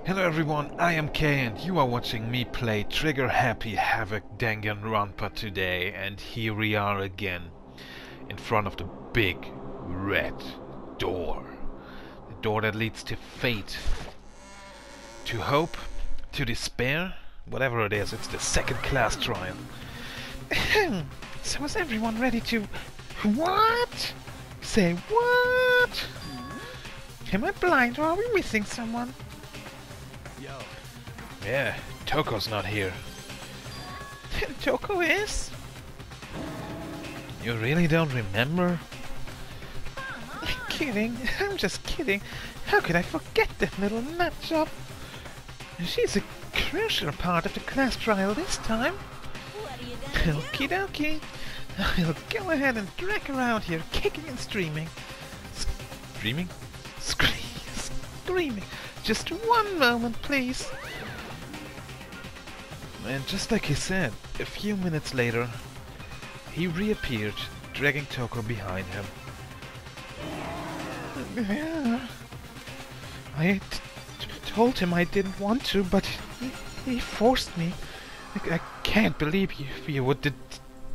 Hello everyone, I am Kay and you are watching me play Trigger Happy HAVOC Danganronpa today, and here we are again in front of the big red door. The door that leads to fate, to hope, to despair, whatever it is. It's the second class trial. So is everyone ready to... What? Say what? Am I blind or are we missing someone? Yeah, Toko's not here. Toko is? You really don't remember? Kidding, I'm just kidding. How could I forget that little nutjob? She's a crucial part of the class trial this time. Okie dokie. I'll go ahead and drag her out here, kicking and streaming. Streaming? Screaming. Just one moment, please. And just like he said, a few minutes later, he reappeared, dragging Toko behind him. I told him I didn't want to, but he forced me. I can't believe you would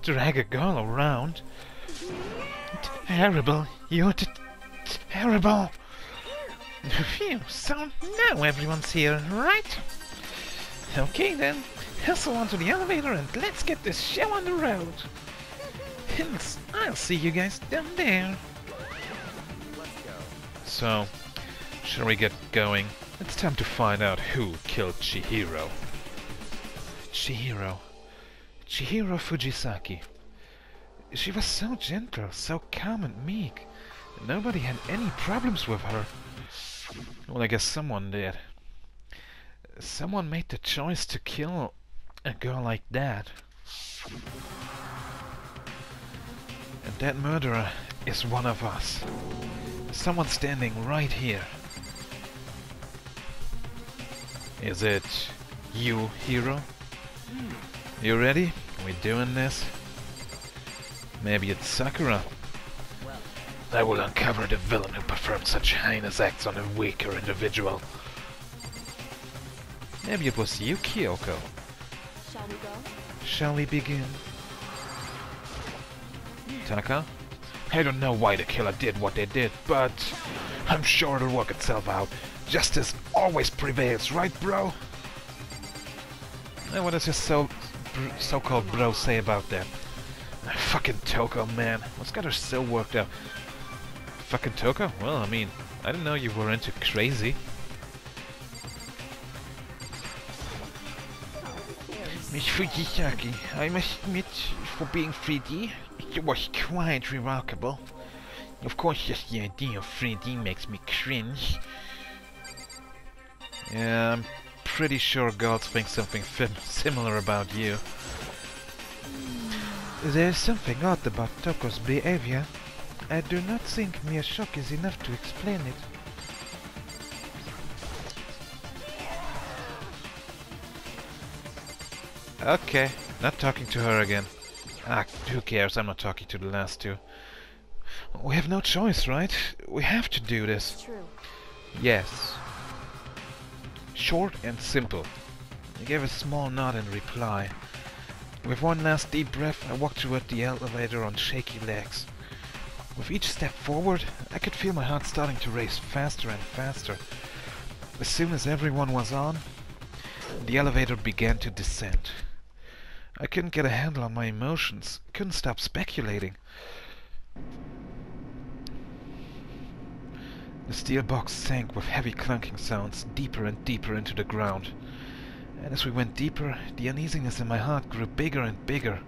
drag a girl around. Terrible. You're terrible. Phew, so now everyone's here, right? Okay then. Hustle onto the elevator and let's get this show on the road. I'll see you guys down there. So, shall we get going? It's time to find out who killed Chihiro. Chihiro Fujisaki. She was so gentle, so calm and meek. Nobody had any problems with her. Well, I guess someone did. Someone made the choice to kill a girl like that. And that murderer is one of us. Someone standing right here. Is it you, hero? You ready? We doing this? Maybe it's Sakura. I will uncover the villain who performed such heinous acts on a weaker individual. Maybe it was you, Kyoko. Shall we go? Shall we begin? Taka? I don't know why the killer did what they did, but I'm sure it'll work itself out. Justice always prevails, right, bro? Now, what does your so-called bro say about that? Fucking Toko, man. What's got her so worked up? Fucking Toko? Well, I mean, I didn't know you were into crazy. Miss Fujisaki, I must admit, for being 3D, it was quite remarkable. Of course, just the idea of 3D makes me cringe. Yeah, I'm pretty sure gods think something similar about you. There's something odd about Toko's behavior. I do not think mere shock is enough to explain it. Okay, not talking to her again. Ah, who cares? I'm not talking to the last two. We have no choice, right? We have to do this. It's true. Yes. Short and simple. I gave a small nod in reply. With one last deep breath, I walked toward the elevator on shaky legs. With each step forward, I could feel my heart starting to race faster and faster. As soon as everyone was on, the elevator began to descend. I couldn't get a handle on my emotions, couldn't stop speculating. The steel box sank with heavy clunking sounds, deeper and deeper into the ground. And as we went deeper, the uneasiness in my heart grew bigger and bigger.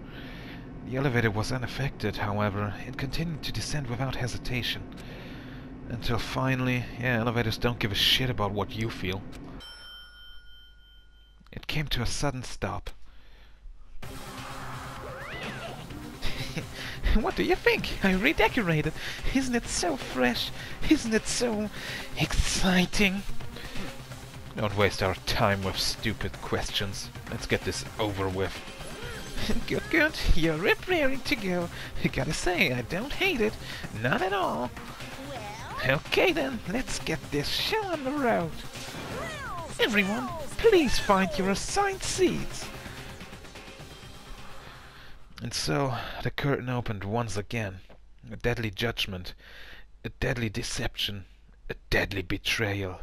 The elevator was unaffected, however. It continued to descend without hesitation. Until finally, elevators don't give a shit about what you feel. It came to a sudden stop. What do you think? I redecorated. Isn't it so fresh? Isn't it so exciting? Don't waste our time with stupid questions. Let's get this over with. Good, good. You're raring to go. I gotta say, I don't hate it. Not at all. Okay then, let's get this show on the road. Everyone, please find your assigned seats. And so, the curtain opened once again. A deadly judgment, a deadly deception, a deadly betrayal,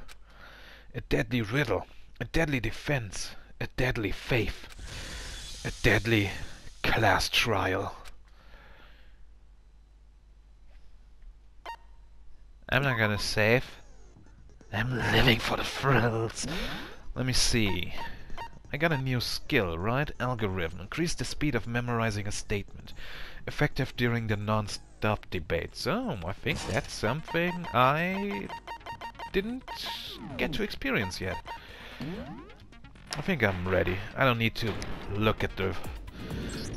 a deadly riddle, a deadly defense, a deadly faith, a deadly class trial. I'm not gonna save. I'm living for the thrills. Let me see. I got a new skill, right? Algorithm. Increase the speed of memorizing a statement. Effective during the non-stop debate. So, I think that's something I didn't get to experience yet. I think I'm ready. I don't need to look at the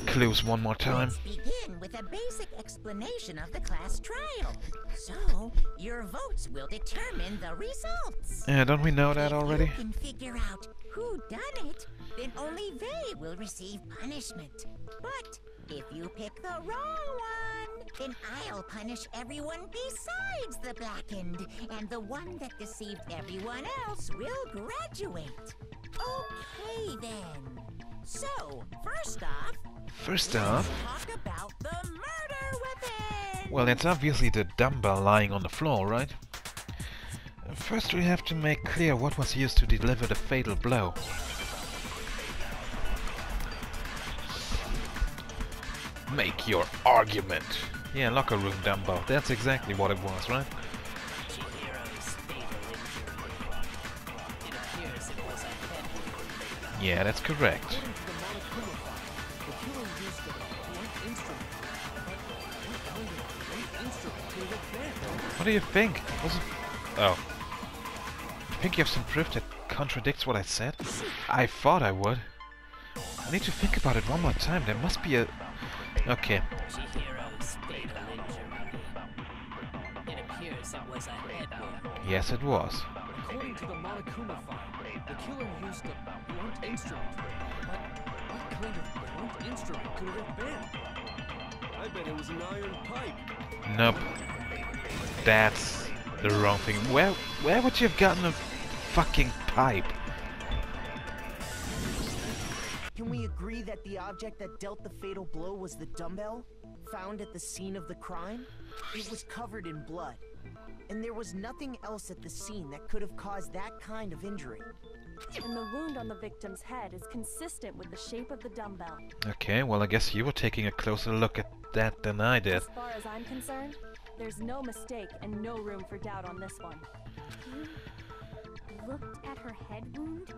clues one more time. Let's begin with a basic explanation of the class trial. So, your votes will determine the results. Yeah, don't we know that already? If you can figure out who done it, then only they will receive punishment. But if you pick the wrong one, then I'll punish everyone besides the blackened, and the one that deceived everyone else will graduate. Okay then. So, first off, let's talk about the murder weapon. Well, that's obviously the dumbbell lying on the floor, right? First we have to make clear what was used to deliver the fatal blow. Make your argument. Yeah, locker room dumbbell. That's exactly what it was, right? Yeah, that's correct. What do you think? Was it... Oh. You think you have some proof that contradicts what I said? I thought I would. I need to think about it one more time. There must be a... Okay. Yes, it was. According to the Monokuma file, the killer used a blunt instrument. But what kind of blunt instrument could it have been? I bet it was an iron pipe. Nope. That's the wrong thing. Where would you have gotten a fucking pipe? Can we agree that the object that dealt the fatal blow was the dumbbell, found at the scene of the crime? It was covered in blood, and there was nothing else at the scene that could have caused that kind of injury. And the wound on the victim's head is consistent with the shape of the dumbbell. Okay, well I guess you were taking a closer look at that than I did. As far as I'm concerned, there's no mistake and no room for doubt on this one. You looked at her head wound?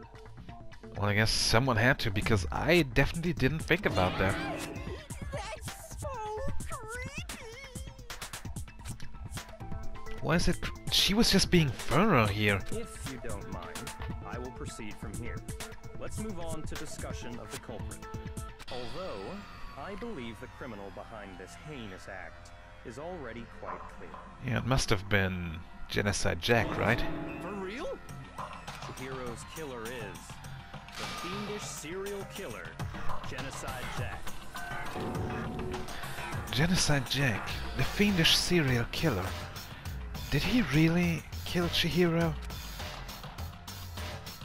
Well, I guess someone had to, because I definitely didn't think about that. That's so creepy. Why is it... She was just being thorough here. If you don't mind, I will proceed from here. Let's move on to discussion of the culprit. Although, I believe the criminal behind this heinous act is already quite clear. Yeah, it must have been Genocide Jack, right? For real? Chihiro's killer is the fiendish serial killer, Genocide Jack. Genocide Jack, the fiendish serial killer. Did he really kill Chihiro?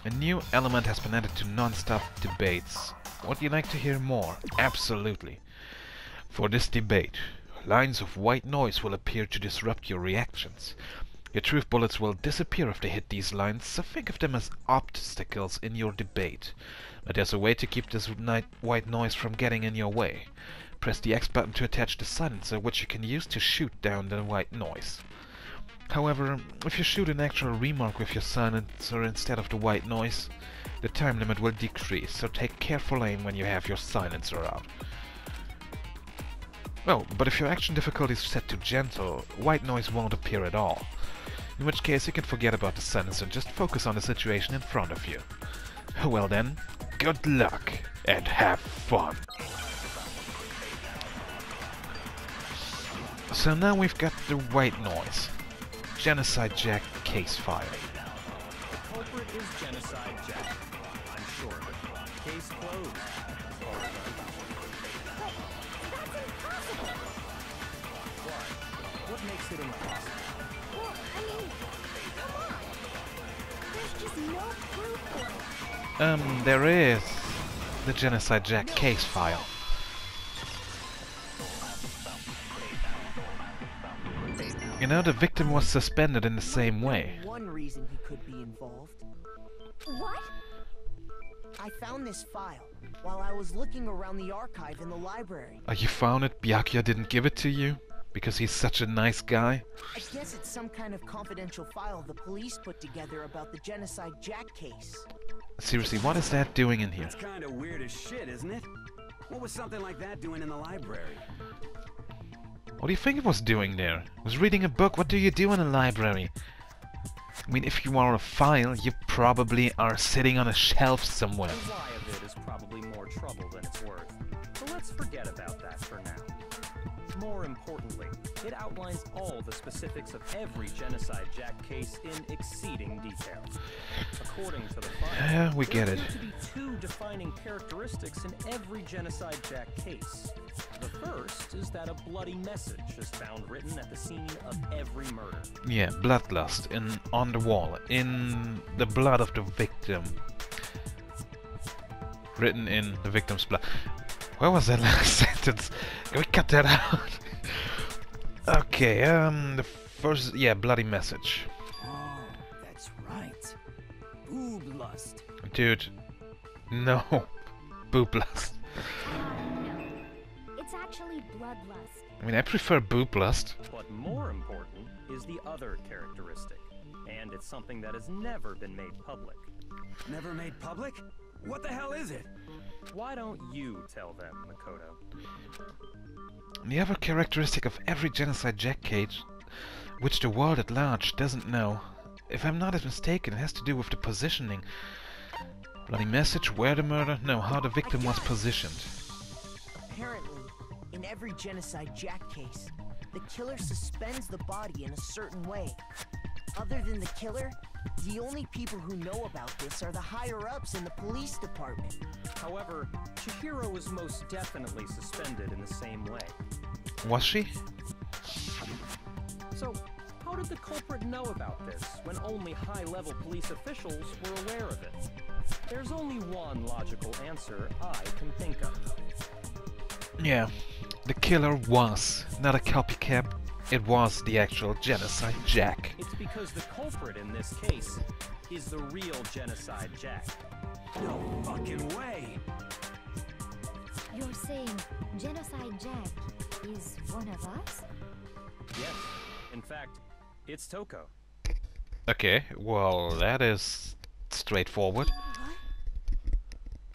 A new element has been added to non-stop debates. Would you like to hear more? Absolutely. For this debate, lines of white noise will appear to disrupt your reactions. Your truth bullets will disappear if they hit these lines, so think of them as obstacles in your debate. But there's a way to keep this white noise from getting in your way. Press the X button to attach the silencer, which you can use to shoot down the white noise. However, if you shoot an actual remark with your silencer instead of the white noise, the time limit will decrease, so take careful aim when you have your silencer out. Oh, but if your action difficulty is set to gentle, white noise won't appear at all. In which case you can forget about the silencer and just focus on the situation in front of you. Well then, good luck and have fun! So now we've got the white noise. Genocide Jack case file. The culprit is Genocide Jack. I'm sure of it. Case closed. That's impossible. Why? What makes it impossible? Well, I mean, come on. There's just no proof for it. There is the Genocide Jack case file. You know, the victim was suspended in the same way. One reason he could be involved. What? I found this file while I was looking around the archive in the library. Oh, you found it? Byakuya didn't give it to you? Because he's such a nice guy? I guess it's some kind of confidential file the police put together about the Genocide Jack case. Seriously, what is that doing in here? That's kind of weird as shit, isn't it? What was something like that doing in the library? What do you think it was doing there? It was reading a book. What do you do in a library? I mean, if you are a file, you probably are sitting on a shelf somewhere. The why of it is probably more trouble than it's worth. So let's forget about that for now. More importantly, it outlines all the specifics of every Genocide Jack case in exceeding detail. According to the file, Yeah, we get there it. appear to be two defining characteristics in every Genocide Jack case. The first is that a bloody message is found written at the scene of every murder. Yeah, bloodlust on the wall, in the blood of the victim. Written in the victim's blood. Where was that last sentence? Can we cut that out? Okay, the first, yeah, bloody message. Oh, that's right. Boob lust. Dude, no. Boob lust. It's actually bloodlust. I mean, I prefer boob lust. But more important is the other characteristic, and it's something that has never been made public. Never made public? What the hell is it? Why don't you tell them, Makoto? The other characteristic of every Genocide Jack case, which the world at large doesn't know, if I'm not mistaken, it has to do with the positioning. Bloody message, where the murder? No, how the victim was positioned. Apparently, in every Genocide Jack case, the killer suspends the body in a certain way. Other than the killer, the only people who know about this are the higher-ups in the police department. However, Chihiro was most definitely suspended in the same way. Was she? So, how did the culprit know about this when only high-level police officials were aware of it? There's only one logical answer I can think of. Yeah, the killer was not a copycat. It was the actual Genocide Jack. It's because the culprit in this case is the real Genocide Jack. No fucking way. You're saying Genocide Jack is one of us? Yes, in fact, it's Toko. Okay, well, that is straightforward.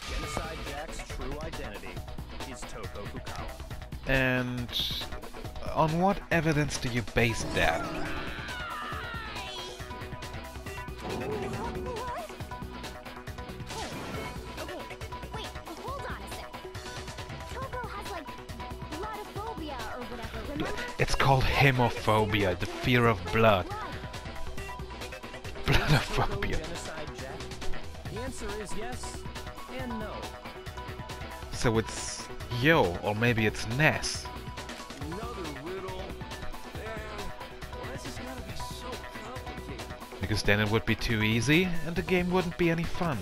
Genocide Jack's true identity is Toko Fukawa. And on what evidence do you base that? What? Okay, wait, hold on a sec. Toko has like bloodophobia or whatever, remember? It's called hemophobia, the fear of blood. Bloodophobia. Genocide Jack? The answer is yes and no. So it's Yo, or maybe it's Ness. Another riddle. Damn. Why is this gotta be so complicated? Because then it would be too easy, and the game wouldn't be any fun.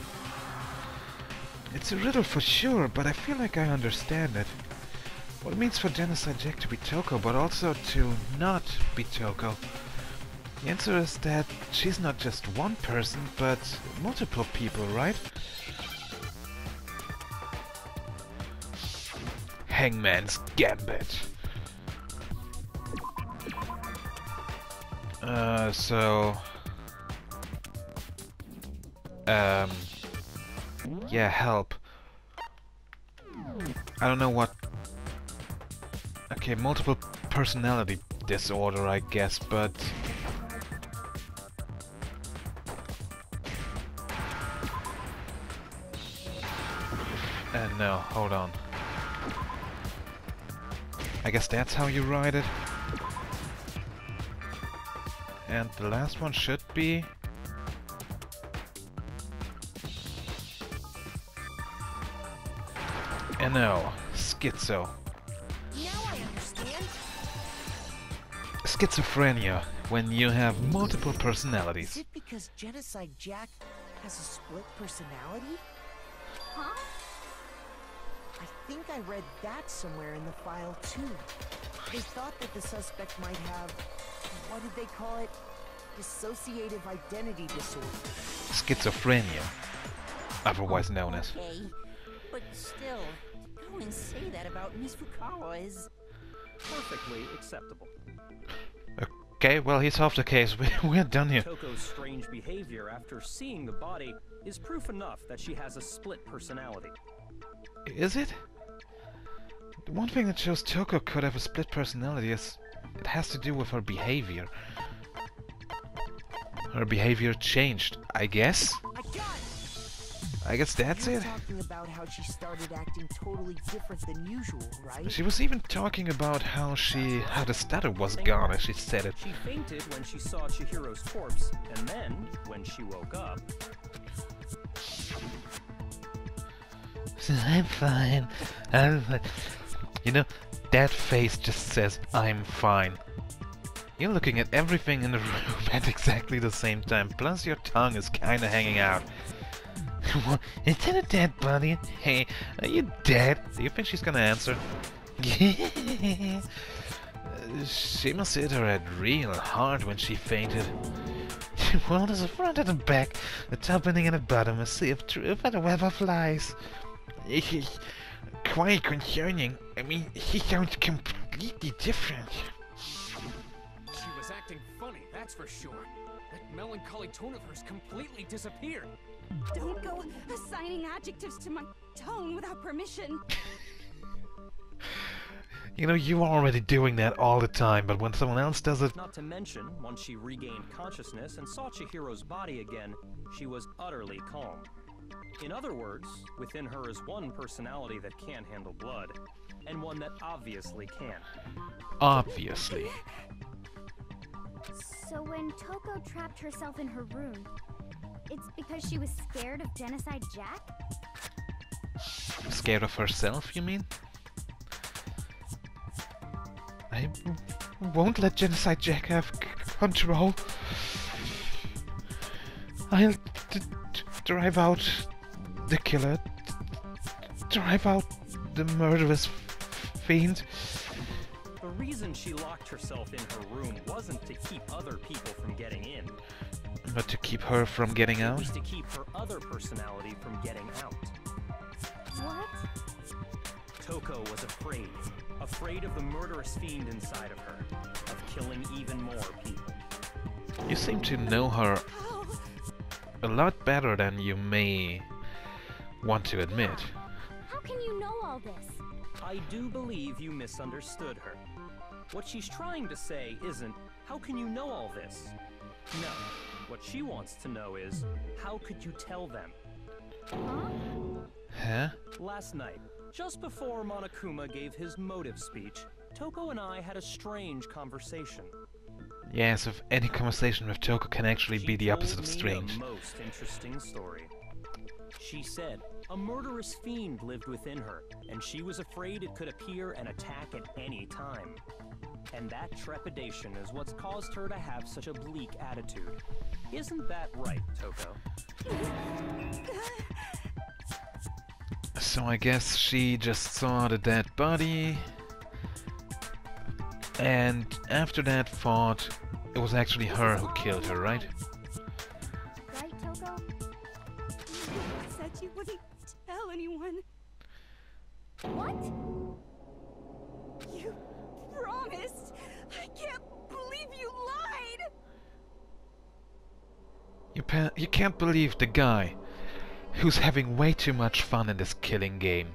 It's a riddle for sure, but I feel like I understand it. What it means for Genocide Jack to be Toko, but also to not be Toko. The answer is that she's not just one person, but multiple people, right? Hangman's Gambit. Yeah, help. I don't know what... Okay, multiple personality disorder, I guess, but... no, hold on. I guess that's how you write it. And the last one should be... No, schizo. Now I understand. Is Schizophrenia, when you have multiple personalities. it because Genocide Jack has a split personality? Huh? I think I read that somewhere in the file too. They thought that the suspect might have, what did they call it? Dissociative identity disorder. Schizophrenia, otherwise known as. Okay, but still, to go and say that about Miss Fukawa is... Perfectly acceptable. Okay, well, he's off the case. We're done here. Toko's strange behavior after seeing the body is proof enough that she has a split personality. Is it? The one thing that shows Toko could have a split personality is it has to do with her behavior. Her behavior changed, I guess? I got it! I guess that's You're it? talking about how she started acting totally different than usual, right? She was even talking about how the stutter was gone as she said it. She fainted when she saw Chihiro's corpse, and then, when she woke up... I'm fine. You know, that face just says, I'm fine. You're looking at everything in the room at exactly the same time, plus your tongue is kinda hanging out. Is that a dead body? Hey, are you dead? Do you think she's gonna answer? She must hit her head real hard when she fainted. Well, there's a front and a back, a top ending and a bottom, a sea of truth and a web of lies. Quite concerning. I mean, he sounds completely different. She was acting funny, that's for sure. That melancholy tone of hers completely disappeared. Don't go assigning adjectives to my tone without permission. You know, you're already doing that all the time, but when someone else does it... Not to mention, once she regained consciousness and saw Chihiro's body again, she was utterly calm. In other words, within her is one personality that can handle blood, and one that obviously can. Obviously. So when Toko trapped herself in her room, it's because she was scared of Genocide Jack? Scared of herself, you mean? I won't let Genocide Jack have control. I'll drive out the killer, drive out the murderous fiend. The reason she locked herself in her room wasn't to keep other people from getting in. But to keep her from getting It out? was to keep her other personality from getting out. What? Toko was afraid. Afraid of the murderous fiend inside of her. Of killing even more people. You seem to know her How? a lot better than you may want to admit. How can you know all this? I do believe you misunderstood her. What she's trying to say isn't, how can you know all this? No. What she wants to know is, how could you tell them? Huh? Last night, just before Monokuma gave his motive speech, Toko and I had a strange conversation. Yes, if any conversation with Toko can actually be the opposite of strange. She told me a most interesting story. She said a murderous fiend lived within her, and she was afraid it could appear and attack at any time. And that trepidation is what's caused her to have such a bleak attitude. Isn't that right, Toko? So I guess she just saw the dead body, and after that thought it was actually her who killed her, right? Right, Toko? You said you wouldn't tell anyone. What? You promised. I can't believe you lied. You can't believe the guy who's having way too much fun in this killing game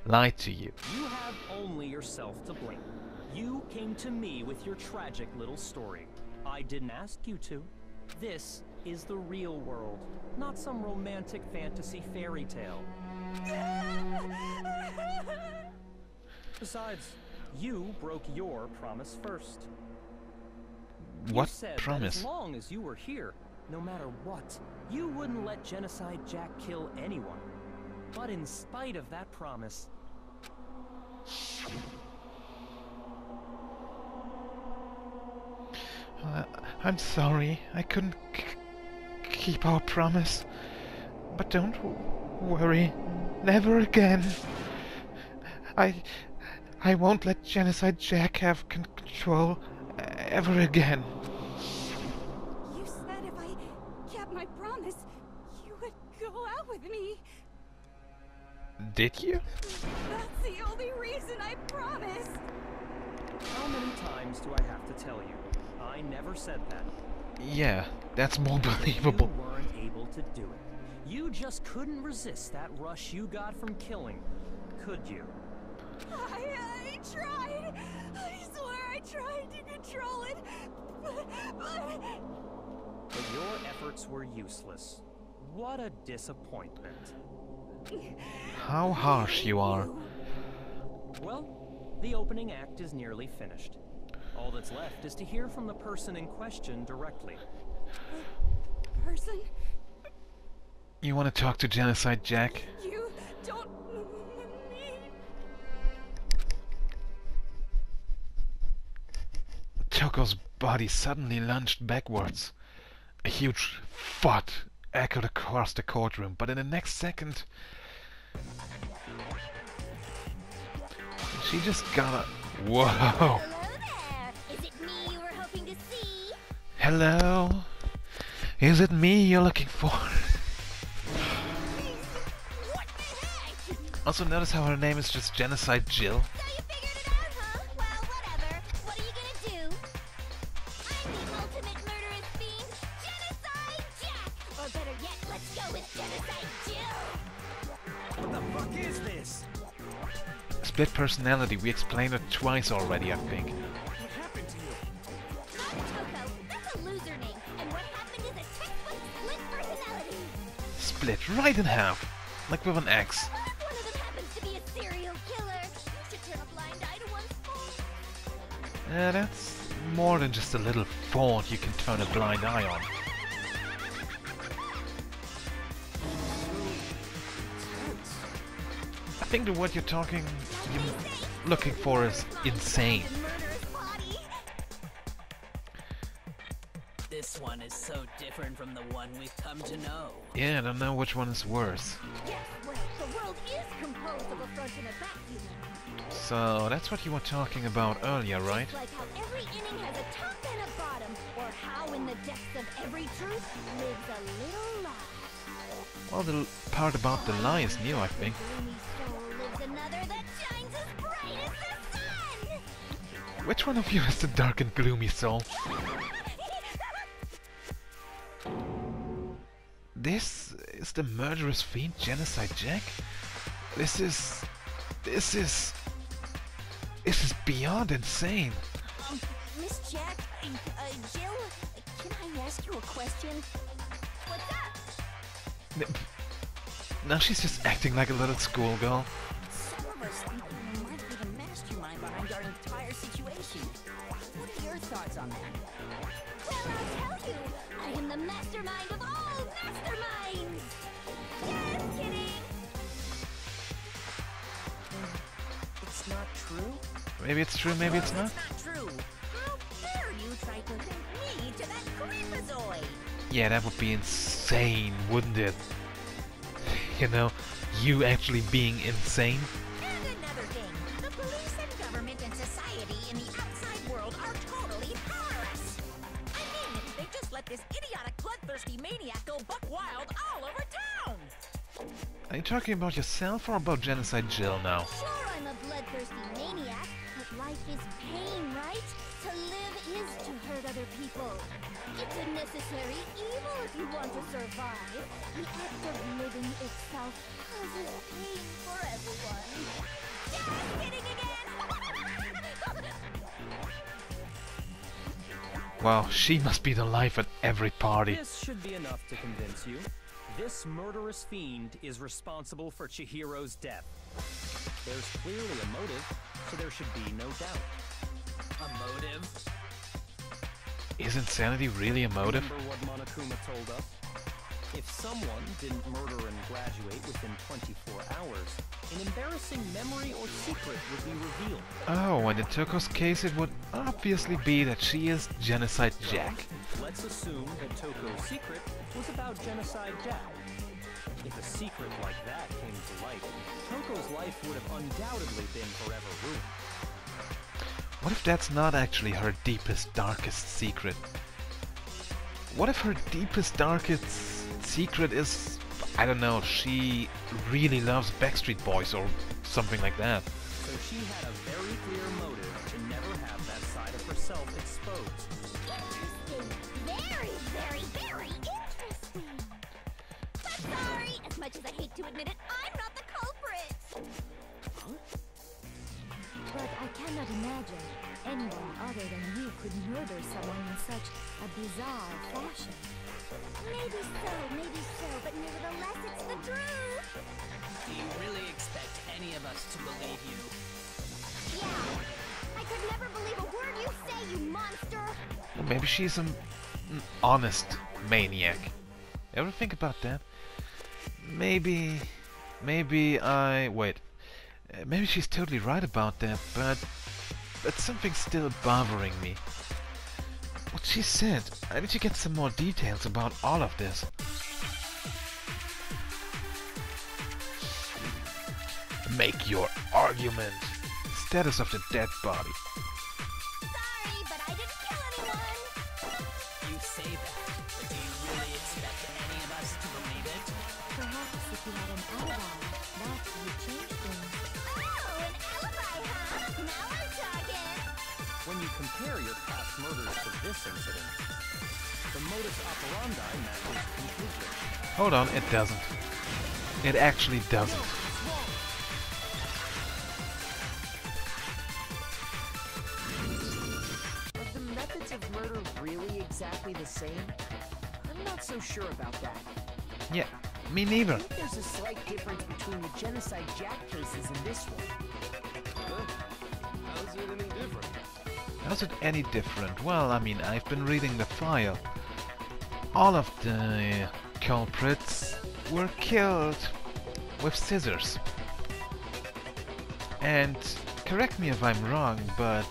lied to you. You have only yourself to blame. You came to me with your tragic little story. I didn't ask you to. This is the real world, not some romantic fantasy fairy tale. Besides, you broke your promise first. What You said promise? that as long as you were here, no matter what, you wouldn't let Genocide Jack kill anyone. But in spite of that promise, I'm sorry, I couldn't keep our promise. But don't worry. Never again. I won't let Genocide Jack have control ever again. You said if I kept my promise, you would go out with me. Did you? That's the only reason I promised. How many times do I have to tell you? I never said that. Yeah, that's more believable. You weren't able to do it. You just couldn't resist that rush you got from killing, could you? I tried. I swear I tried to control it, but... But your efforts were useless. What a disappointment. How harsh you are. Well, the opening act is nearly finished. All that's left is to hear from the person in question directly. Person? You want to talk to Genocide Jack? You don't mean... Toko's body suddenly lunged backwards. A huge thud echoed across the courtroom, but in the next second... she just got a... Whoa! Hello there! Is it me you were hoping to see? Hello? Is it me you're looking for? What the heck? Also notice how her name is just Genocide Jill. So you figured it out, huh? Well, whatever. What are you gonna do? I'm the ultimate murderous fiend, Genocide Jack! Or better yet, let's go with Genocide Jill! What the fuck is this? Split personality, we explained it twice already, I think. What happened to you? I'm Toko. That's a loser name. And what happened is a textbook split personality. Split right in half. Like with an axe. What if one of them happens to be a serial killer? You should turn a blind eye to one's fault. That's more than just a little fault you can turn a blind eye on. I think that what you're looking for is insane. This one is so different from the one we've come to know. Yeah, I don't know which one is worse. Yes, well, the world is composed of a front and a back human. So, that's what you were talking about earlier, right? Like how every inning has a top and a bottom, or how in the depths of every truth lives a little lie. Well, the part about the lie is new, I think. Gloomy soul lives another that shines as bright as the sun! Which one of you is the dark and gloomy soul? This is the murderous fiend Genocide Jack? This is beyond insane. Miss Jack, Jill, can I ask you a question? What's up? Now she's just acting like a little schoolgirl. Some of us think you might be the mastermind behind our entire situation. What are your thoughts on that? Well, I'll tell you, I am the mastermind of all masterminds! Just kidding! It's not true? Maybe it's true, maybe it's not. That's not true. How dare you try to link me to that creepazoid? Yeah, that would be insane, wouldn't it? You know, you actually being insane. And another thing, the police and government and society in the outside world are totally powerless. I mean, they just let this idiotic, bloodthirsty maniac go buck wild all over town. Are you talking about yourself or about Genocide Jill now? Sure, I'm a bloodthirsty maniac, but life is pain, right? To live is to hurt other people. It's a necessary evil if you want to survive. The act of living itself causes pain for everyone. Just kidding again. Wow, she must be the life at every party. This should be enough to convince you. This murderous fiend is responsible for Chihiro's death. There's clearly a motive, so there should be no doubt. A motive? Is insanity really a motive? Remember what Monokuma told us? If someone didn't murder and graduate within 24 hours, an embarrassing memory or secret would be revealed. Oh, and in Toko's case it would obviously be that she is Genocide Jack. Let's assume that Toko's secret was about Genocide Jack. If a secret like that came to light, Toko's life would have undoubtedly been forever ruined. What if that's not actually her deepest, darkest secret? What if her deepest, darkest secret is, I don't know, she really loves Backstreet Boys or something like that? So she had a very clear motive to never have that side of herself exposed. Interesting. Very, very, very interesting. But sorry, as much as I hate to admit it, I'm not the culprit. But I cannot imagine anyone other than you could murder someone in such a bizarre fashion. Maybe so, but nevertheless, it's the truth. Do you really expect any of us to believe you? Yeah. I could never believe a word you say, you monster. Maybe she's an honest maniac. Ever think about that? Maybe she's totally right about that, but something's still bothering me. What she said, I need to get some more details about all of this. Make your argument. Status of the dead body. Sorry, but I didn't kill anyone. You say that, but do you really expect any of us to believe it? Perhaps if you had an alibi, that would change things. Oh, an alibi, huh? Now we're talking. When you compare your past murders to this incident, the modus operandi matches completely. Hold on, it doesn't. It actually doesn't. Are the methods of murder really exactly the same? I'm not so sure about that. Yeah, me neither. I think there's a slight difference between the Genocide Jack cases and this one. How's it any different? How's it any different? Well, I mean, I've been reading the file. All of the culprits were killed with scissors. And correct me if I'm wrong, but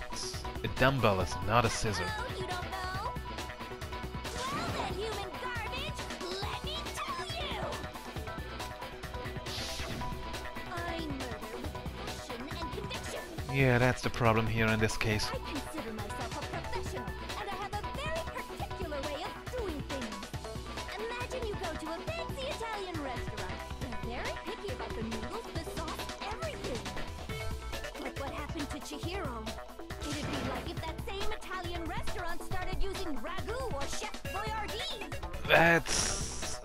a dumbbell is not a scissor. Oh, you don't know? Well then, human garbage, let me tell you! I murder with passion and conviction. Yeah, that's the problem here in this case. I consider myself a professional, and I have a very particular way of doing things. Imagine you go to a fancy Italian restaurant. They're very picky about the noodles, the sauce, everything. Like what happened to Chihiro. It'd be like if that same Italian restaurant started using ragu or Chef Boyardee. That's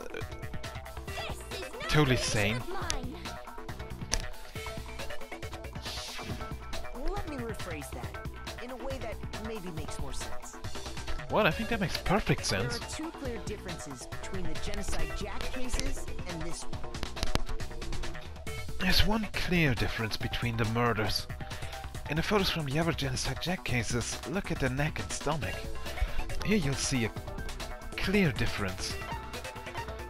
This is no totally creation sane. of mine. Let me rephrase that in a way that maybe makes more sense. Well, I think that makes perfect There sense. are two clear differences between the Genocide Jack cases and this one. There's one clear difference between the murders. In the photos from the other Genocide Jack cases, look at the neck and stomach. Here you'll see a clear difference.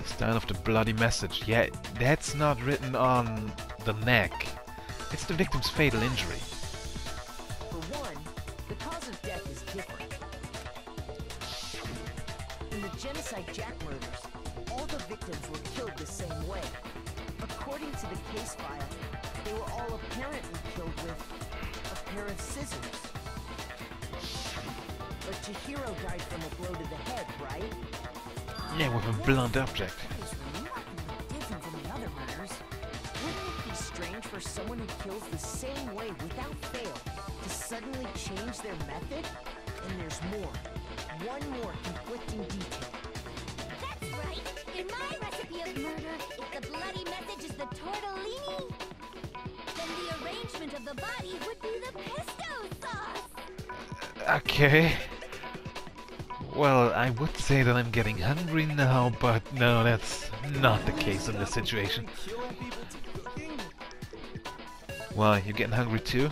Style of the bloody message. Yeah, that's not written on the neck. It's the victim's fatal injury. For one, the cause of death is different. In the Genocide Jack murders, all the victims were killed the same way. According to the case file, they were all apparently killed with a pair of scissors. But Chihiro died from a blow to the head, right? Yeah, with a blunt object. That is remarkably different from the other murders. Wouldn't it be strange for someone who kills the same way without fail to suddenly change their method? And there's more. One more conflicting detail. That's right. In my recipe of murder, if the bloody message is the tortellini, then the arrangement of the body would be the pesto sauce. Okay. Well, I would say that I'm getting hungry now, but no, that's not the case in this situation. Killing people to cooking? Why, you getting hungry too?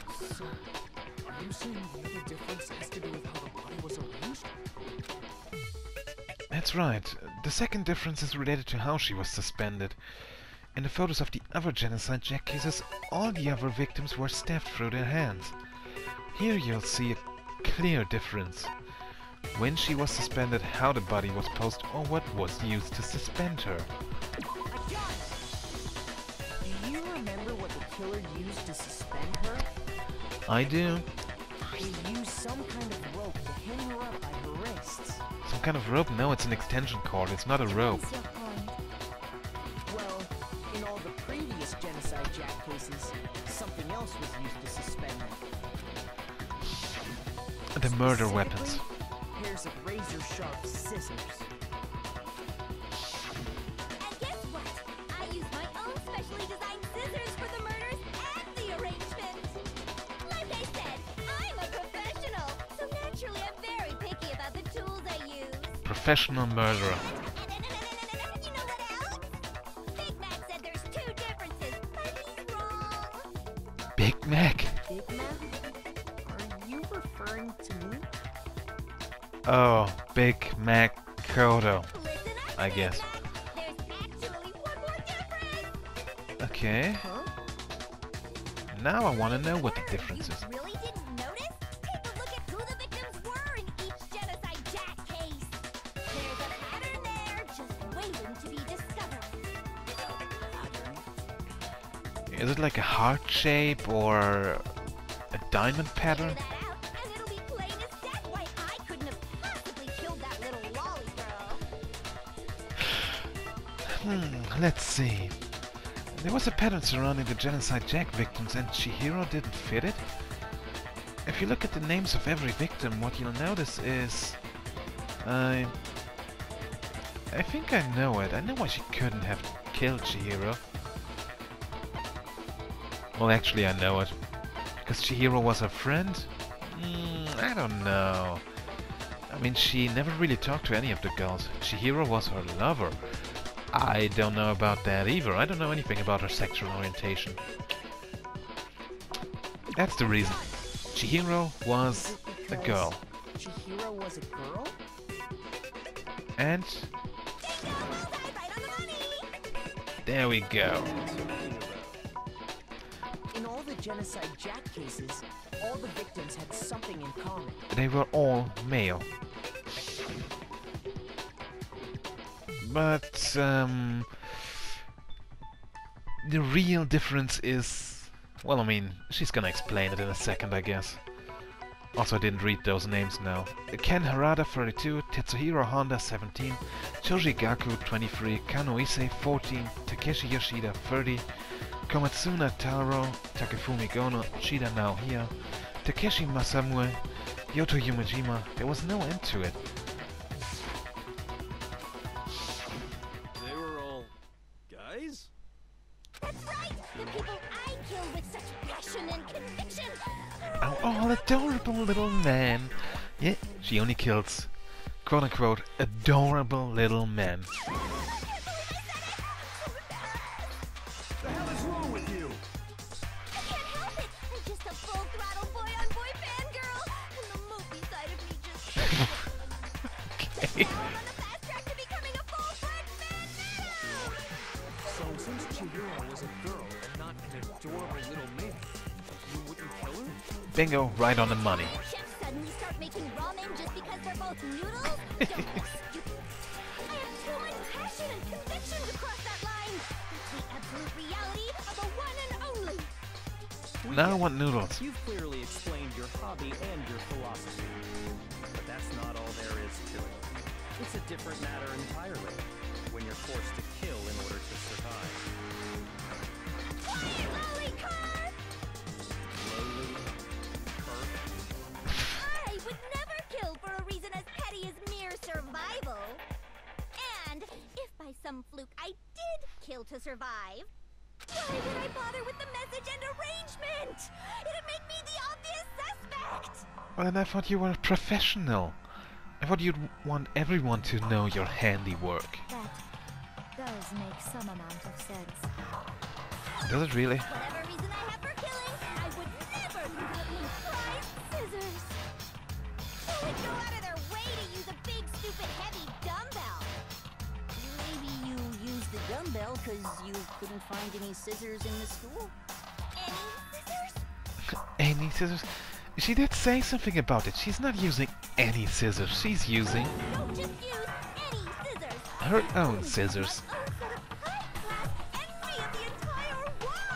Are you saying the other difference has to do with how the body was arranged? That's right. The second difference is related to how she was suspended. In the photos of the other Genocide Jack cases, all the other victims were stabbed through their hands. Here you'll see a clear difference. When she was suspended, how the body was posed, or what was used to suspend her. I got it! you remember what the killer used to suspend her? I do. He used some kind of rope to hang her up by her wrists. Some kind of rope? No, it's an extension cord. It's not a rope. What's your point? Well, in all the previous Genocide Jack cases, something else was used to suspend them. The murder weapons. Specifically, pairs of razor-sharp scissors. And guess what? I used my own specially designed scissors for the murders and the arrangement. Like I said, I'm a professional, so naturally I'm very picky about the tools I use. Professional murderer. You know what else? Big Mac said there's 2 differences, but he's wrong. Big Mac. Big Man? Are you referring to me? Oh, Big Mac Kodo. Listen up, I guess. Big Mac. There's actually one more difference. Okay. Huh? Now I want to know what the difference is. You really didn't notice? Take a look at who the victims were in each Genocide Jack case. There's a pattern there, just waiting to be discovered. Is it like a heart shape or a diamond pattern? Figure that out, and it'll be plain as death why I couldn't have possibly killed that little lolly girl. Let's see. There was a pattern surrounding the Genocide Jack victims and Chihiro didn't fit it. If you look at the names of every victim, what you'll notice is... I think I know it. I know why she couldn't have killed Chihiro. Well, actually I know it. Because Chihiro was her friend? I don't know. I mean, she never really talked to any of the girls. Chihiro was her lover. I don't know about that either. I don't know anything about her sexual orientation. That's the reason. Chihiro was a girl. Chihiro was a girl? And there we go. In all the Genocide Jack cases, all the victims had something in common. They were all male. But the real difference is, well, I mean, she's gonna explain it in a second, I guess. Also, I didn't read those names now. Ken Harada, 32, Tetsuhiro Honda, 17, Choji Gaku, 23, Kano Ise, 14, Takeshi Yoshida, 30, Komatsuna Taro, Takefumi Gono, Shida Naohia, Takeshi Masamue, Yoto Yumejima. There was no end to it. They were all guys? That's right! The people I killed with such passion and conviction! Oh, adorable little man. Yeah, she only kills, quote-unquote, adorable little men. The hell is wrong with you? I can't help it! I'm just a full-throttle boy-on-boy fangirl! And the movie side of me just... Okay. I'm on the fast track to becoming a full-fledged fan now! So since Chihiro was a girl and not an adorable little man, you wouldn't kill her? Bingo, right on the money. Chefs suddenly start making ramen just because they're both noodles? Don't be stupid. I have too much passion and conviction to cross that line. That's the absolute reality of a one and only. Now I want noodles. You've clearly explained your hobby and your philosophy. But that's not all there is to it. It's a different matter entirely when you're forced to kill in order to survive. Lolly car! Lowly, curved, I would never kill for a reason as petty as mere survival. And if by some fluke I did kill to survive, why would I bother with the message and arrangement? It'd make me the obvious suspect! Well, and I thought you were a professional. I thought you'd want everyone to know your handiwork. That does make some amount of sense. Does it really? Whatever reason I have for killing, I would never forget my prized scissors. Who would go out of their way to use a big, stupid, heavy dumbbell? Maybe you used the dumbbell because you couldn't find any scissors in the school? Any scissors? Any scissors? She did say something about it. She's not using any scissors. She's using Don't just use any scissors. her own scissors. My own set of high-class envy of the entire world.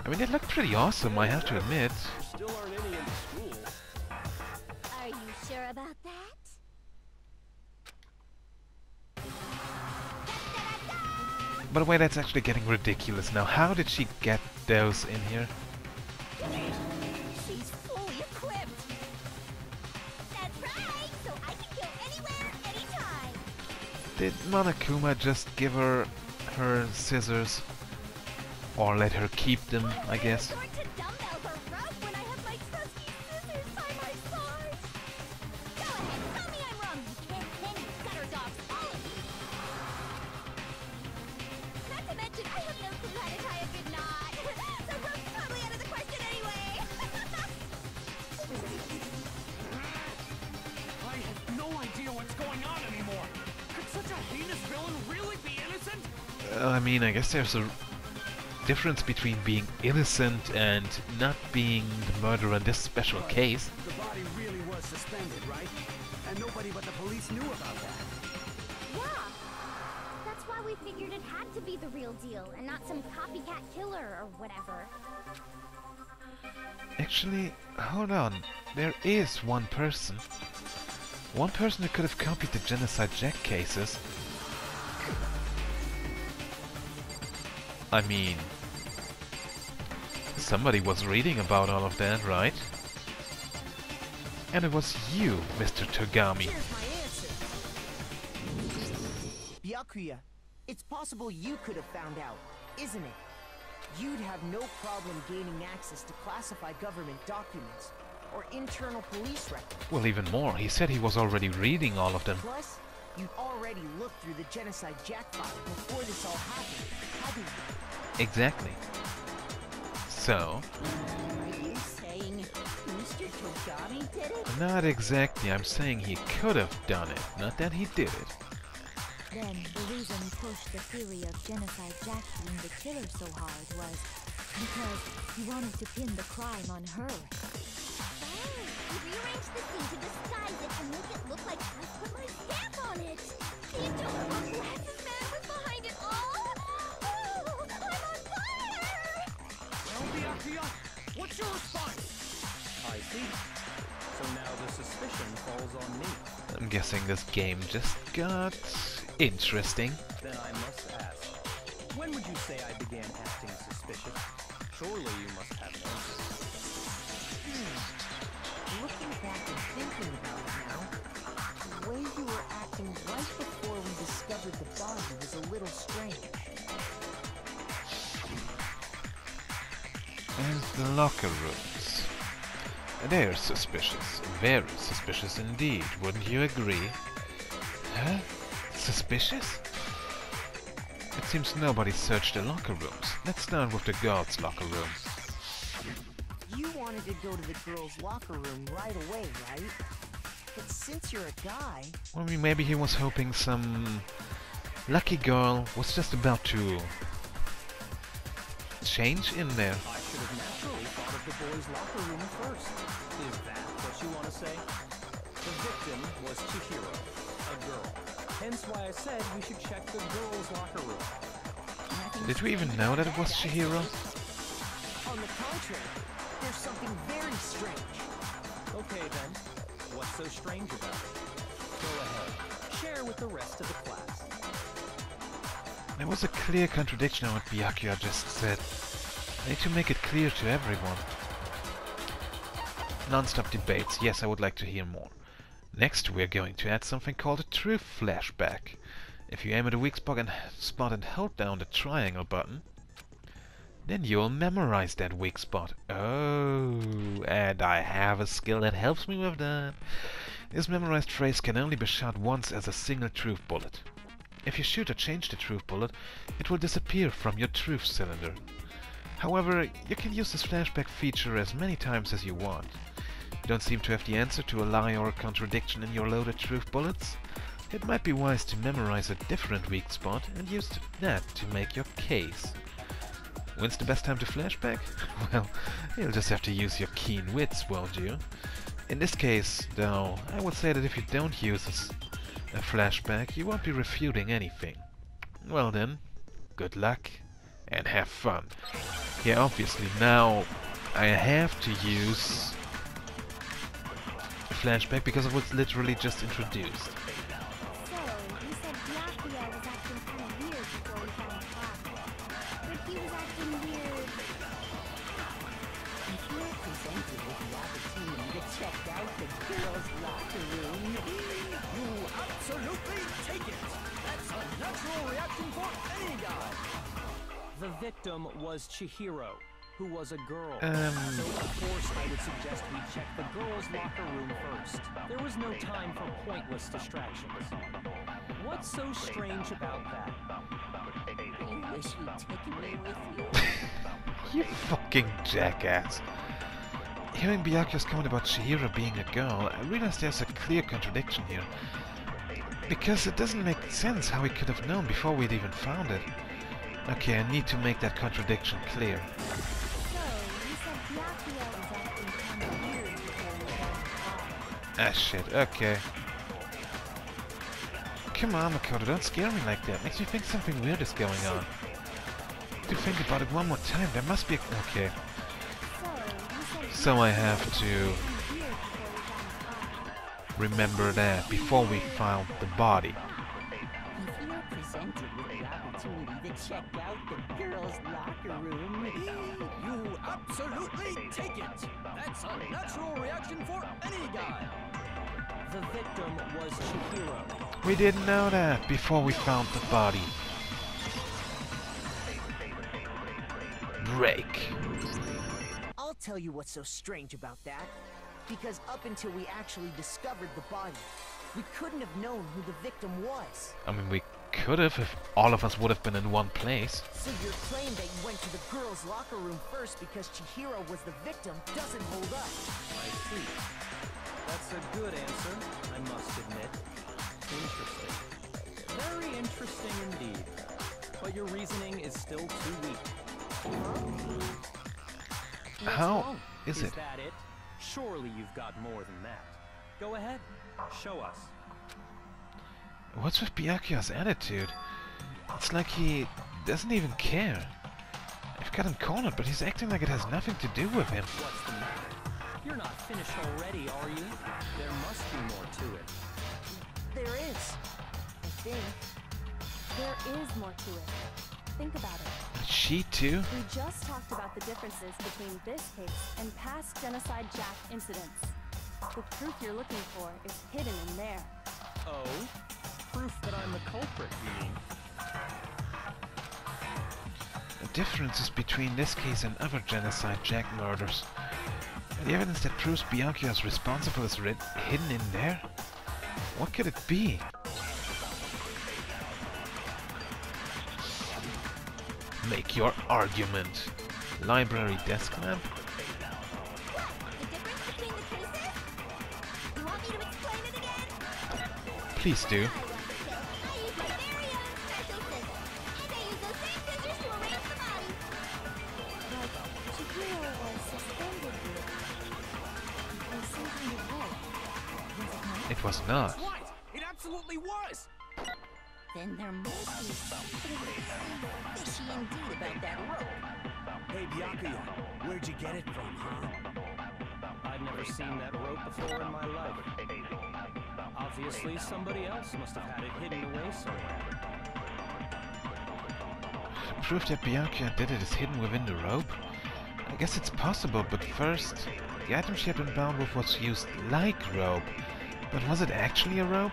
I mean, it looked pretty awesome, I have to admit. Still aren't any in the school. Are you sure about that? By the way, that's actually getting ridiculous now. How did she get those in here? She's fully equipped. That's right, so I can go anywhere, anytime. Did Monokuma just give her scissors? Or let her keep them, I guess? Going to dumbbells or rope when I have my trusty scissors by my side. Go ahead, tell me I'm wrong, you can't gutter dogs, all of you. Not to mention, I have no clue how to tie a good knot. So rope's probably out of the question anyway. I have no idea what's going on anymore. Could such a heinous villain really be innocent? I mean, I guess there's a difference between being innocent and not being the murderer in this special case. The body really was suspended, right? And nobody but the police knew about that. Yeah. That's why we figured it had to be the real deal and not some copycat killer or whatever. Actually, hold on. There is one person. One person who could have copied the Genocide Jack cases. I mean, somebody was reading about all of that, right? And it was you, Mr. Togami. Here's my answer. Byakuya, it's possible you could have found out, isn't it? You'd have no problem gaining access to classified government documents or internal police records. Well, even more, he said he was already reading all of them. Plus, you'd already looked through the Genocide Jack file before this all happened, hadn't you? Exactly. So, Are you saying Mr. Togami did it? not exactly. I'm saying he could have done it, not that he did it. Then, the reason we pushed the theory of Genocide Jack being the killer so hard was because he wanted to pin the crime on her. We rearranged the scene to disguise it and make it look like I put my stamp on it. The adorable glasses man was behind it all. Oh, I'm on fire! Well, Byakuya, what's your response? I see. So now the suspicion falls on me. I'm guessing this game just got interesting. Then I must ask, when would you say I began acting suspicious? Surely you must have an answer. Looking back and thinking about it now, the way you were acting right before we discovered the body was a little strange. And the locker rooms. They're suspicious. Very suspicious indeed, wouldn't you agree? Huh? Suspicious? It seems nobody searched the locker rooms. Let's start with the guards' locker room. You wanted to go to the girls' locker room right away, right? But since you're a guy... Well, I mean, maybe he was hoping some lucky girl was just about to change in there. I should have naturally thought of the boys' locker room first. Is that what you want to say? The victim was Chihiro, a girl. Hence why I said we should check the girls' locker room. Did we even know that it was Chihiro? On the contrary, there's something very strange. Okay then, what's so strange about it? Go ahead, share with the rest of the class. There was a clear contradiction in what Byakuya just said. I need to make it clear to everyone. Non-stop debates. Yes, I would like to hear more. Next, we're going to add something called a truth flashback. If you aim at a weak spot and hold down the triangle button, then you'll memorize that weak spot. Oh, and I have a skill that helps me with that. This memorized phrase can only be shot once as a single truth bullet. If you shoot or change the truth bullet, it will disappear from your truth cylinder. However, you can use this flashback feature as many times as you want. You don't seem to have the answer to a lie or a contradiction in your loaded truth bullets? It might be wise to memorize a different weak spot and use that to make your case. When's the best time to flashback? Well, you'll just have to use your keen wits, won't you? In this case, though, I would say that if you don't use a flashback, you won't be refuting anything. Well then, good luck and have fun. Yeah, obviously. Now I have to use a flashback because it was literally just introduced. So, you said Byakuya was acting kind of weird before we found the body. But he was acting weird. If you're presented with the opportunity to check out the girls' locker room, You absolutely take it! That's a natural reaction for any guy! The victim was Chihiro, who was a girl. Um. So of course I would suggest we check the girls' locker room first. There was no time for pointless distractions. What's so strange about that? I wish you'd take me with you. You fucking jackass. Hearing Byakuya's comment about Chihiro being a girl, I realized there's a clear contradiction here. Because it doesn't make sense how he could have known before we'd even found it. Okay, I need to make that contradiction clear. So, you said Byakuya was acting kind of weird before we found the body. Ah shit, okay. Come on, Makoto, don't scare me like that. Makes me think something weird is going on. To think about it one more time, there must be a... Okay. So I have to remember that before we found the body. If you're presented with the opportunity to check out the girls' locker room, You absolutely take it! That's a natural reaction for any guy! The victim was Chihiro. We didn't know that before we found the body. Break. I'll tell you what's so strange about that. Because up until we actually discovered the body, we couldn't have known who the victim was. I mean, we could have if all of us would have been in one place. So your claim that you went to the girls' locker room first because Chihiro was the victim doesn't hold up. I see. That's a good answer, I must admit. Interesting. Very interesting indeed. But your reasoning is still too weak. What's How wrong? is it? Is that it? Surely you've got more than that. Go ahead. Show us. What's with Byakuya's attitude? It's like he doesn't even care. I've got him cornered, but he's acting like it has nothing to do with him. What's the matter? You're not finished already, are you? There must be more to it. There is. I think. There is more to it. Think about it. She too? We just talked about the differences between this case and past Genocide Jack incidents. The proof you're looking for is hidden in there. Oh? Proof that I'm the culprit, you mean? The differences between this case and other Genocide Jack murders. The evidence that proves Byakuya is responsible is hidden in there? What could it be? Make your argument. Library desk lamp? The difference between the cases? You want me to explain it again? Please do. I want to kill. I use my very own special scissors. And I use those same scissors to erase the body. But Chihiro was suspended with... It was some kind of rope. Was it not? It was not. Right! It absolutely was! then there must be something fishy indeed about that rope. Hey, Byakuya, where'd you get it from, huh? I've never seen that rope before in my life. Obviously, somebody else must have had it hidden away somewhere. The proof that Byakuya did it is hidden within the rope? I guess it's possible, but first, the item she had been bound with was used like rope. But was it actually a rope?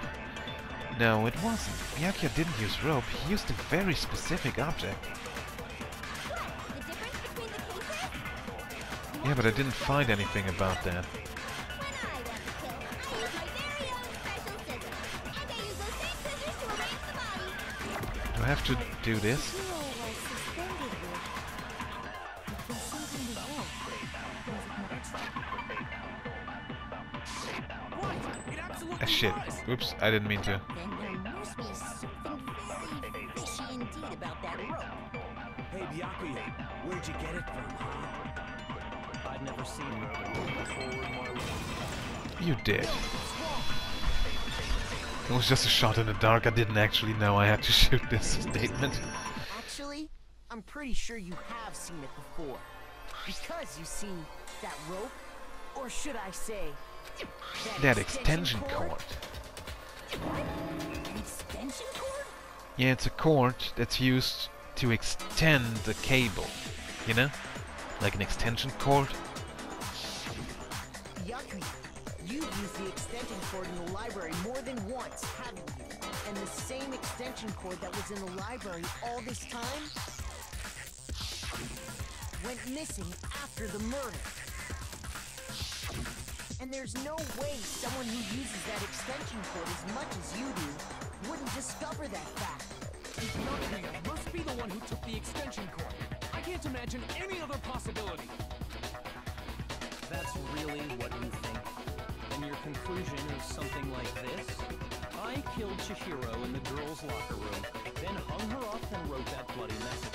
No, it wasn't. Byakuya didn't use rope, he used a very specific object. The difference between the cases? Yeah, but I didn't find anything about that. When I want to kill, I use my very own special scissors. And I use those same scissors to erase the body. Do I have to do this? Chihiro was suspended with... It was some kind of rope. Was it not? Right! It absolutely Ah, shit. was! Oops, I didn't mean to. Then there must be something very fishy indeed about that rope. Hey, Byakuya, where'd you get it from, huh? I'd never seen that rope before in my life. You did. It was just a shot in the dark, I didn't actually know I had to shoot this statement. Actually, I'm pretty sure you have seen it before. Because you see, that rope, or should I say, that extension cord. An extension cord? Yeah, it's a cord that's used to extend the cable. You know? Like an extension cord. Yucky. You've used the extension cord in the library more than once, haven't you? And the same extension cord that was in the library all this time went missing after the murder. And there's no way someone who uses that extension cord as much as you do wouldn't discover that fact. Yucky must be the one who took the extension cord. I can't imagine any other possibility. That's really what you think? And your conclusion is something like this? I killed Chihiro in the girls' locker room, then hung her up and wrote that bloody message.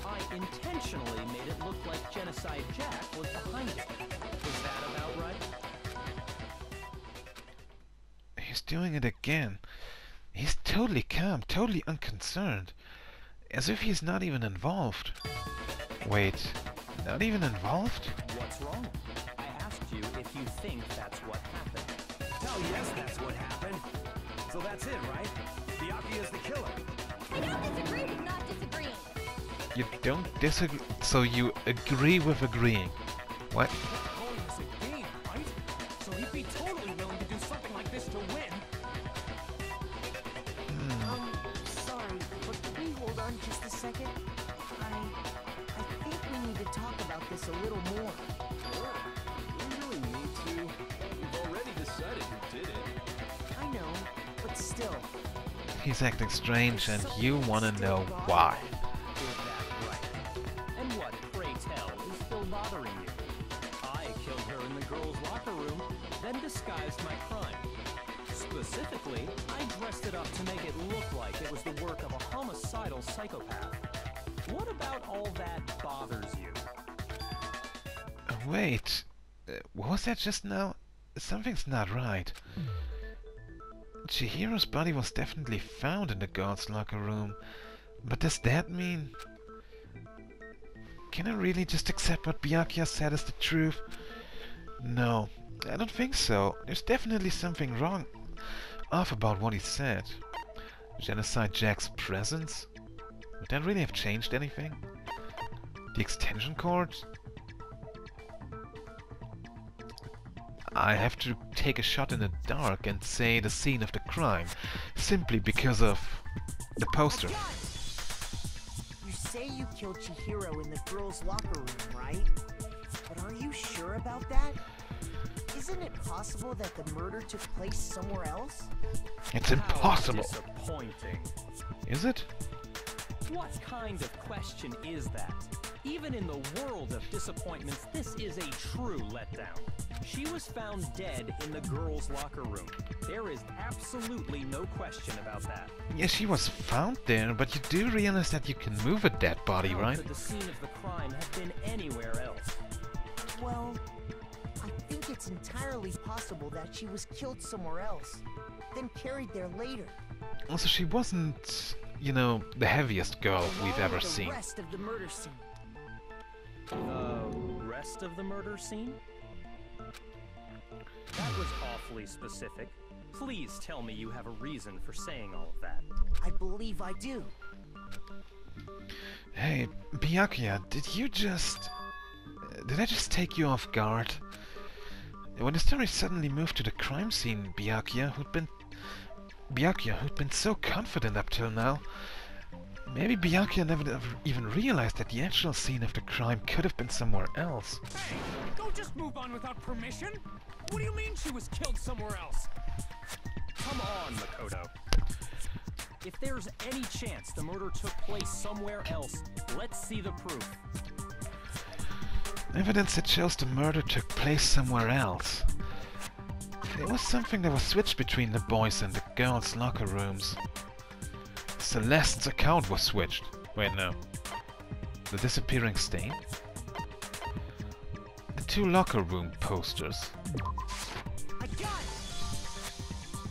I intentionally made it look like Genocide Jack was behind it. Is that about right? He's doing it again. He's totally calm, totally unconcerned. As if he's not even involved. Wait, not even involved? What's wrong? I asked you if you think that's what happened. Hell yes, that's what happened. So that's it, right? Byakuya is the killer. I don't disagree with not disagreeing. You don't disagree, so you agree with agreeing. What? Calling this a game, right? So he'd be totally willing to do something like this to win. Sorry, but can we hold on just a second? I think we need to talk about this a little more. Sure. We really need to. We've already decided who did it. I know, but still. He's acting strange and you wanna know why. Is that right? And what, pray tell, is still bothering you? I killed her in the girls' locker room, then disguised my crime. Specifically, I dressed it up to make it look like it was the work of a homicidal psychopath. What about all that bothers you? Wait, what was that just now? Something's not right. Chihiro's body was definitely found in the guard's locker room. But does that mean... Can I really just accept what Byakuya said as the truth? No, I don't think so. There's definitely something off about what he said. Genocide Jack's presence? Would that really have changed anything? The extension cord? I have to take a shot in the dark and say the scene of the crime, simply because of the poster. You say you killed Chihiro in the girls' locker room, right? But are you sure about that? Isn't it possible that the murder took place somewhere else? It's impossible. How disappointing. Is it? What kind of question is that? Even in the world of disappointments, this is a true letdown. She was found dead in the girls' locker room. There is absolutely no question about that. Yeah, she was found there, but you do realize that you can move a dead body, How right? could the scene of the crime have been anywhere else? Well, I think it's entirely possible that she was killed somewhere else, then carried there later. Also, she wasn't, you know, the heaviest girl we've along ever with the seen. rest of the murder scene. Rest of the murder scene? That was awfully specific. Please tell me you have a reason for saying all of that. I believe I do. Hey, Byakuya, did I just take you off guard? When the story suddenly moved to the crime scene, Byakuya, who'd been so confident up till now, maybe Byakuya never even realized that the actual scene of the crime could have been somewhere else. Hey, don't just move on without permission. What do you mean she was killed somewhere else? Come on, Makoto. If there's any chance the murder took place somewhere else, let's see the proof. Evidence that shows the murder took place somewhere else. It was something that was switched between the boys' and the girls' locker rooms. Celeste's account was switched. Wait, no. The disappearing stain? The 2 locker room posters. I got it!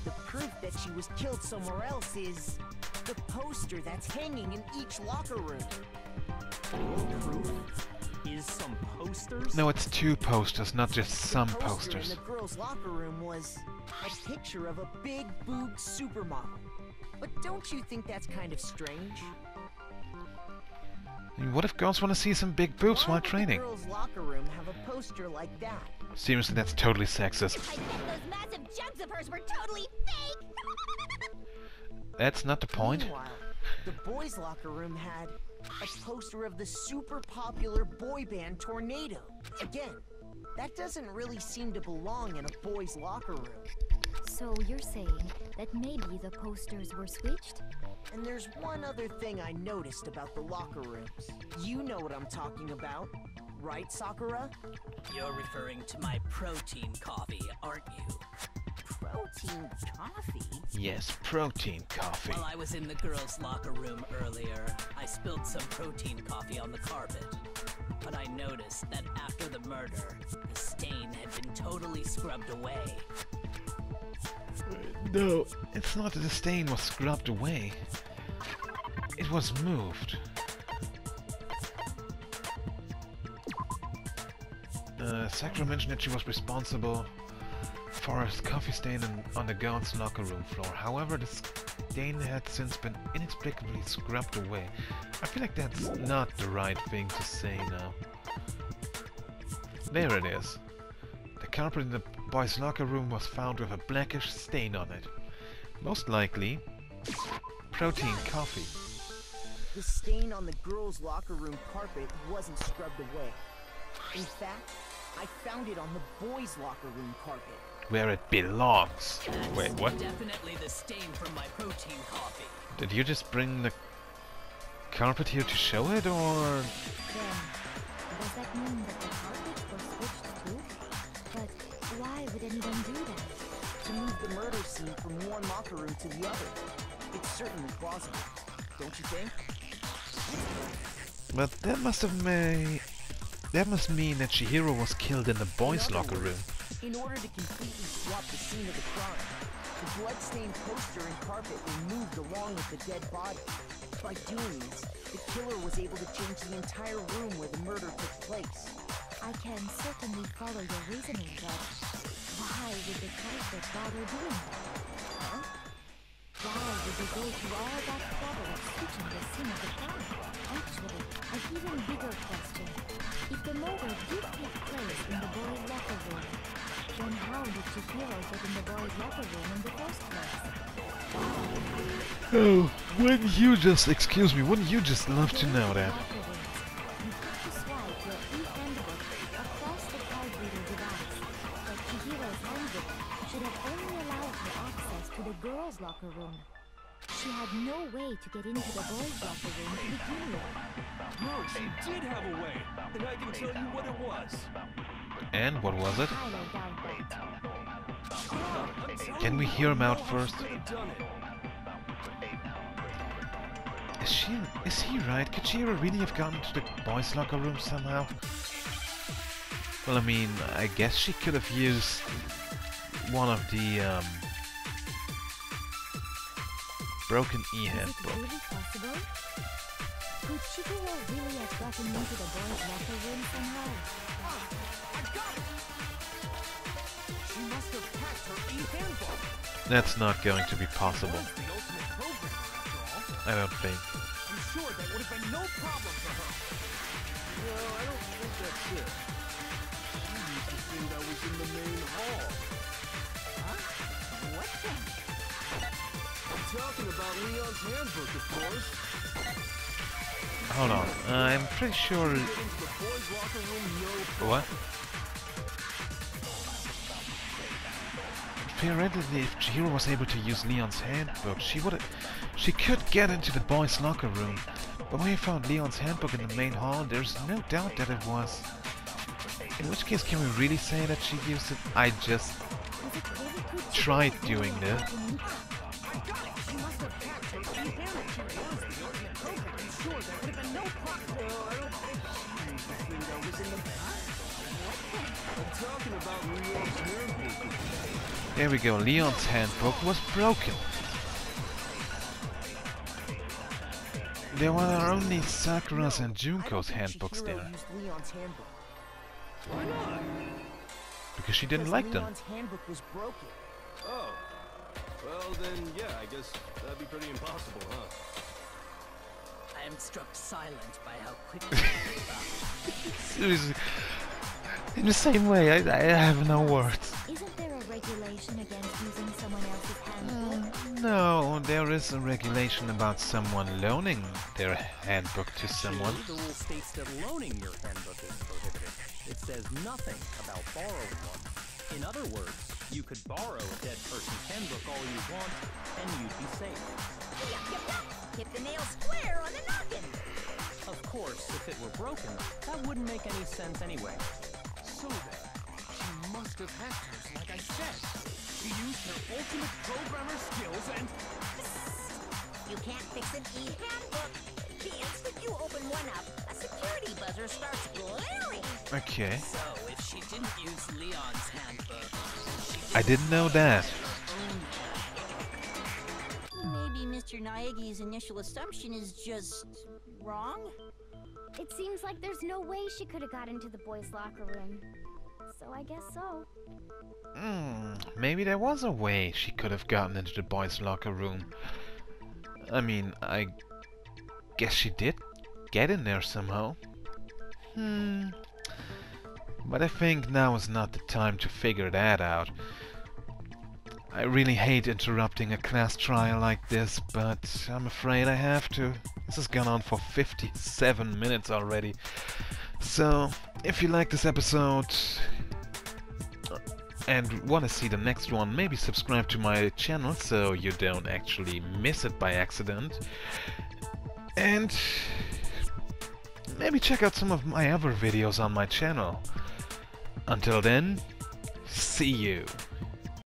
The proof that she was killed somewhere else is the poster that's hanging in each locker room. Proof is some posters? No, it's 2 posters, not just some The poster posters. in the girls' locker room was a picture of a big boobed supermodel. But don't you think that's kind of strange? I mean, what if girls want to see some big boobs Why while would training? the girls' locker room have a poster like that? Seriously, that's totally sexist. I bet those massive jugs of hers were totally fake! That's not the point. Meanwhile, the boys' locker room had a poster of the super popular boy band Tornado. Again, that doesn't really seem to belong in a boys' locker room. So you're saying that maybe the posters were switched? And there's one other thing I noticed about the locker rooms. You know what I'm talking about, right, Sakura? You're referring to my protein coffee, aren't you? Protein coffee? Yes, protein coffee. While I was in the girls' locker room earlier, I spilled some protein coffee on the carpet. But I noticed that after the murder, the stain had been totally scrubbed away. No, it's not that the stain was scrubbed away. It was moved. Sakura mentioned that she was responsible for a coffee stain on the girls' locker room floor. However, the stain had since been inexplicably scrubbed away. I feel like that's not the right thing to say now. There it is. The carpet in the boys' locker room was found with a blackish stain on it. Most likely, protein coffee. The stain on the girls' locker room carpet wasn't scrubbed away. In fact, I found it on the boys' locker room carpet. Where it belongs. That's Wait, what? definitely the stain from my protein coffee. Did you just bring the carpet here to show it, or...? Then, does that mean that the carpets were switched too? But why would anyone do that? To move the murder scene from one locker room to the other. It's certainly plausible, don't you think? But that must mean that Chihiro was killed in the boys' locker room. In order to completely swap the scene of the crime, the blood-stained poster and carpet were moved along with the dead body. By doing this, the killer was able to change the entire room where the murder took place. I can certainly follow your reasoning, but why would the culprit bother doing that? Huh? Why would they go through all that trouble of switching the scene of the crime? Actually, an even bigger question. If the murder did take place in the boys' locker room, then how did Chihiro get in the boys' locker room in the first place? Oh, wouldn't you just, excuse me, wouldn't you just love to know that? You have to swipe your e-handbook across the card reader device, but Chihiro's handbook should have only allowed her access to the girls' locker room. She had no way to get into the boys' locker room to begin with. No, she did have a way, and I can tell you what it was. And what was it? Tyler doubt that. Can we hear him out first? Is he right? Could Chihiro really have gotten to the boys' locker room somehow? Well, I mean, I guess she could have used one of the broken Is it e-handbook. really possible? Could Chihiro really have gotten into the boys' locker room somehow? I got it! She must have hacked her e-handbook. That's not going to be possible. That's the ultimate programmer, after all. I don't think. I'm sure that would have been no problem for her. No, I don't think that's it. She used the thing that was in the main hall. Huh? What the? I'm talking about Leon's handbook, of course. Hold on. I'm pretty sure... Get into the boys' locker room, no problem. What? Theoretically, if Chihiro was able to use Leon's handbook, she could get into the boys' locker room. But when you found Leon's handbook in the main hall, there's no doubt that it was. In which case, can we really say that she used it? I just tried doing this. I got it! She must have hacked her e-handbook. She was the ultimate programmer. I'm sure that would have been no problem. I don't think she used the thing that was in the... I'm talking about Leon's handbook. There we go, Leon's handbook was broken. There were only Sakura's and Junko's handbooks Chihiro there. used Leon's handbook. Why not? Because she didn't Because like them. Leon's handbook was broken. Oh. Well, then, yeah, I guess that'd be pretty impossible, huh? I am struck silent by how quickly you gave up. Seriously. In the same way, I have no words. Isn't there a regulation against using someone else's handbook? No, there is a regulation about someone loaning their handbook to someone. The rule states that loaning your handbook is prohibited. It says nothing about borrowing one. In other words, you could borrow a dead person's handbook all you want, and you'd be safe. Yup, yup, yup. Hit the nail square on the noggin. Of course, if it were broken, that wouldn't make any sense anyway. So then, she must have hacked hers, like I said. She used her ultimate programmer skills and... You can't fix an e-handbook. The instant you open one up, a security buzzer starts blaring. Okay. So, if she didn't use Leon's handbook, I didn't know that. Maybe Mr. Naegi's initial assumption is just wrong? It seems like there's no way she could have got into the boys' locker room. So I guess so. Maybe there was a way she could have gotten into the boys' locker room. I mean, I guess she did get in there somehow. But I think now is not the time to figure that out. I really hate interrupting a class trial like this, but I'm afraid I have to. This has gone on for 57 minutes already. So, if you like this episode and want to see the next one, maybe subscribe to my channel so you don't actually miss it by accident. And maybe check out some of my other videos on my channel. Until then, see you.